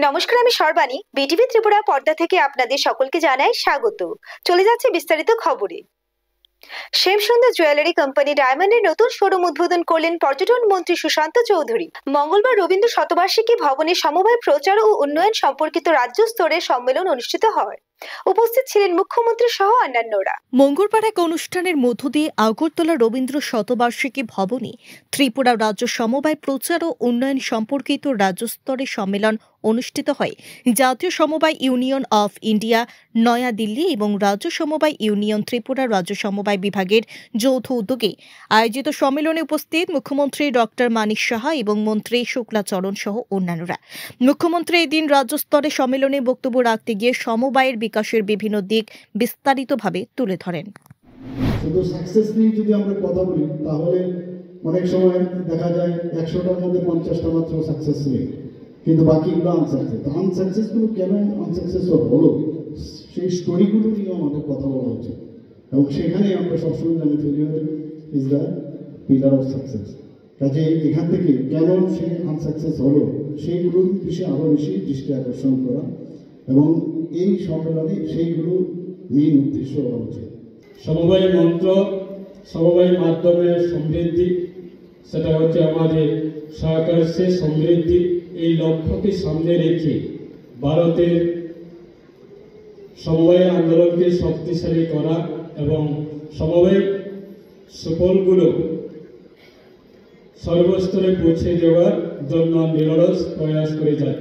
নমস্কার, আমি সর্বাণী। বিটিভি ত্রিপুরা পর্দা থেকে আপনাদের সকলকে জানাই স্বাগত। চলে যাচ্ছে বিস্তারিত খবরে। শ্যামসুন্দর জুয়েলারি কোম্পানি ডায়মন্ডের নতুন শোরুম উদ্বোধন করলেন পর্যটন মন্ত্রী সুশান্ত চৌধুরী। মঙ্গলবার রবীন্দ্র শতবার্ষিকী ভবনে সমবায় প্রচার ও উন্নয়ন সম্পর্কিত রাজ্য স্তরের সম্মেলন অনুষ্ঠিত হয়। উপস্থিত ছিলেন মুখ্যমন্ত্রী সহ অন্যান্যরা। মঙ্গলবার এক অনুষ্ঠানের মধ্য দিয়ে আগরতলা রবীন্দ্র শতবার্ষিকী ভবনে ত্রিপুরা রাজ্য সমবায় প্রচার ও উন্নয়ন সম্পর্কিত রাজ্য স্তরের সম্মেলন অনুষ্ঠিত হয়। জাতীয় সমবায় ইউনিয়ন অফ ইন্ডিয়া নয়াদিল্লি এবং রাজ্য সমবায় ইউনিয়ন ত্রিপুরা রাজ্য সমবায় বিভাগের যৌথ উদ্যোগে আয়োজিত সম্মেলনে উপস্থিত মুখ্যমন্ত্রী ডক্টর মানিক সাহা এবং মন্ত্রী শুক্লাচরণ সহ অন্যান্যরা। মুখ্যমন্ত্রী এদিন রাজ্য স্তরে সম্মেলনে বক্তব্য রাখতে গিয়ে সমবায়ের বিকাশের বিভিন্ন দিক বিস্তারিতভাবে তুলে ধরেন। শুধু সাকসেস নিয়ে যদি আমরা কথা বলি তাহলে অনেক সময় দেখা যায় 100টার মধ্যে 50টা মাত্র সাকসেস নেই, কিন্তু বাকিগুলো আনসাকসেস। আনসাকসেসগুলো কেন আনসাকসেসফুল হলো সেই স্টোরিগুলো নিয়ে আমাদের কথা বলা উচিত, এবং সেখানে আমরা সবসময় জানি failure is the pillar of success. কাজে এখান থেকে কেন সে আনসাকসেস হলো সেইগুলোর বিষয়ে আরও বেশি দৃষ্টি আকর্ষণ করা এবং এই সম্মেলনে সেইগুলো মেইন উদ্দেশ্য হওয়া উচিত। সমবায় মন্ত্র, সমবায়ের মাধ্যমে সমৃদ্ধি, সেটা হচ্ছে আমাদের সরকারের সে সমৃদ্ধি। এই লক্ষ্যকে সামনে রেখে ভারতের সমবায় আন্দোলনকে শক্তিশালী করা এবং সমবায় সুফলগুলো সর্বস্তরে পৌঁছে দেওয়ার জন্য নিরলস প্রয়াস করে যাচ্ছে।